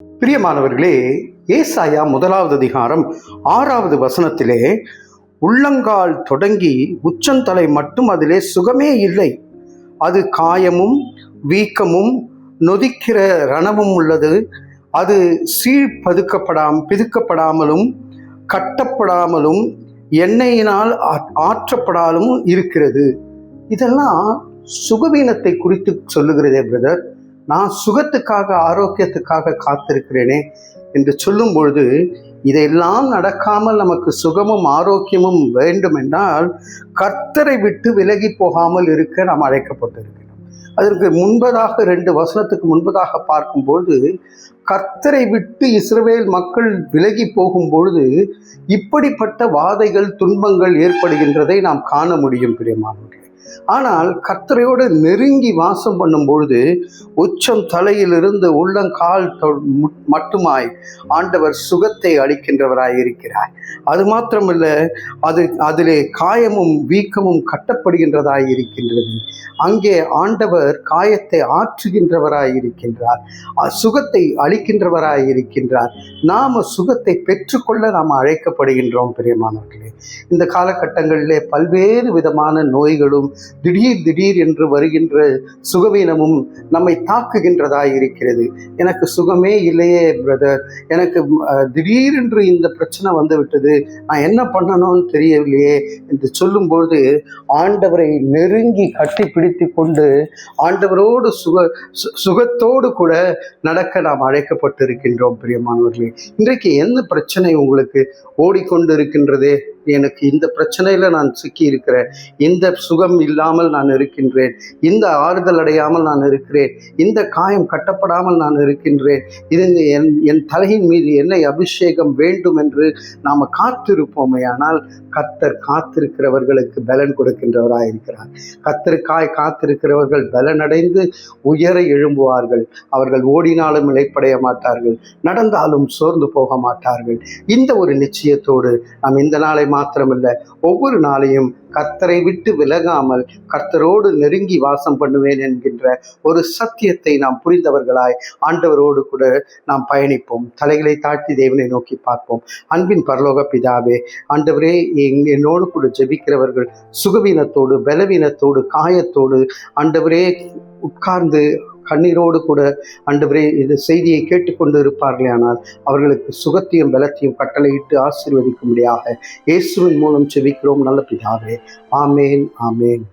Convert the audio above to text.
பிரியமானவர்களே, ஏசாயா 1வது அதிகாரம் 6வது வசனத்திலே, உள்ளங்கால் தொடங்கி உச்சந்தலை மட்டும் அதிலே சுகமே இல்லை, அது காயமும் வீக்கமும் நொதிக்கிற ரணமும் உள்ளது, அது பிதுக்கப்படாமலும் கட்டப்படாமலும் எண்ணெயினால் ஆற்றப்படாமலும் இருக்கிறது. இதெல்லாம் சுகவீனத்தை குறித்து சொல்லுகிறதே பிரதர். நான் சுகத்துக்காக ஆரோக்கியத்துக்காக காத்திருக்கிறேனே என்று சொல்லும் பொழுது, இதையெல்லாம் நடக்காமல் நமக்கு சுகமும் ஆரோக்கியமும் வேண்டும் என்றால் கர்த்தரை விட்டு விலகி போகாமல் இருக்க நாம் அழைக்கப்பட்டிருக்கிறோம். அதற்கு முன்பதாக 2 வசனத்துக்கு முன்பதாக பார்க்கும்பொழுது, கர்த்தரை விட்டு இஸ்ரவேல் மக்கள் விலகி போகும்பொழுது இப்படிப்பட்ட வாதைகள் துன்பங்கள் ஏற்படுகின்றதை நாம் காண முடியும் பிரியமானவர்களே. ஆனால் கர்த்தரையோடு நெருங்கி வாசம் பண்ணும் பொழுது உச்சம் தலையிலிருந்து உள்ளங்கால் மட்டுமாய் ஆண்டவர் சுகத்தை அளிக்கின்றவராய் இருக்கிறார். அது மாத்திரமல்ல, அதிலே காயமும் வீக்கமும் கட்டப்படுகின்றதாய் இருக்கின்றது. அங்கே ஆண்டவர் காயத்தை ஆற்றுகின்றவராய் இருக்கின்றார், சுகத்தை அளிக்கின்றவராய் இருக்கின்றார். நாம சுகத்தை பெற்றுக்கொள்ள நாம் அழைக்கப்படுகின்றோம் பிரியமானவர்களே. இந்த காலகட்டங்களிலே பல்வேறு விதமான நோய்களும் திடீர் என்று வருகின்ற சுகவீனமும் நம்மை தாக்குகின்றதாய் இருக்கிறது. எனக்கு சுகமே இல்லையே பிரதர், எனக்கு திடீரென்று இந்த பிரச்சனை வந்து விட்டது, நான் என்ன பண்ணணும்னு தெரியவில்லையே என்று சொல்லும்போது ஆண்டவரை நெருங்கி கட்டி பிடித்து கொண்டு ஆண்டவரோடு சுகத்தோடு கூட நடக்க நாம் அழைக்கப்பட்டிருக்கின்றோம் பிரியமானவர்களே. இன்றைக்கு என்ன பிரச்சனை உங்களுக்கு ஓடிக்கொண்டு இருக்கின்றதே? எனக்கு இந்த பிரச்சனையில நான் சிக்கி இருக்கிறேன், இந்த சுகம் இல்லாமல் நான் இருக்கின்றேன், இந்த ஆறுதல் அடையாமல் நான் இருக்கிறேன், இந்த காயம் கட்டப்படாமல் நான் இருக்கின்றேன், இது என் தலையின் மீது என்னை அபிஷேகம் வேண்டும் என்று நாம் காத்திருப்போமே. ஆனால் கர்த்தர் காத்திருக்கிறவர்களுக்கு பலன் கொடுக்கின்றவராயிருக்கிறார். கர்த்தருக்காய் காத்திருக்கிறவர்கள் பலனடைந்து உயர எழும்புவார்கள். அவர்கள் ஓடினாலும் இளைப்படைய மாட்டார்கள், நடந்தாலும் சோர்ந்து போக மாட்டார்கள். இந்த ஒரு நிச்சயத்தோடு நாம் இந்த நாளை மாத்திரமல்ல, ஒவ்வொரு நாளையும் கர்த்தரை விட்டு விலகாமல் கர்த்தரோடு நெருங்கி வாசம் பண்ணுவேன் என்கின்ற ஒரு சத்தியத்தை நாம் புரிந்தவர்களாய் ஆண்டவரோடு கூட நாம் பயணிப்போம். தலைகளை தாழ்த்தி தேவனை நோக்கி பார்ப்போம். அன்பின் பரலோக பிதாவே, ஆண்டவரே, என்னோடு கூட ஜெபிக்கிறவர்கள் சுகவீனத்தோடு பலவீனத்தோடு காயத்தோடு ஆண்டவரே உட்கார்ந்து கண்ணீரோடு கூட ஆண்டவரே இந்த செய்தியை கேட்டுக்கொண்டு இருப்பார்களே, ஆனால் அவர்களுக்கு சுகத்தையும் பலத்தையும் கட்டளையிட்டு ஆசீர்வதிக்கும்படியாக இயேசுவின் மூலம் ஜெபிக்கிறோம் நல்ல பிதாவே. ஆமேன், ஆமேன்.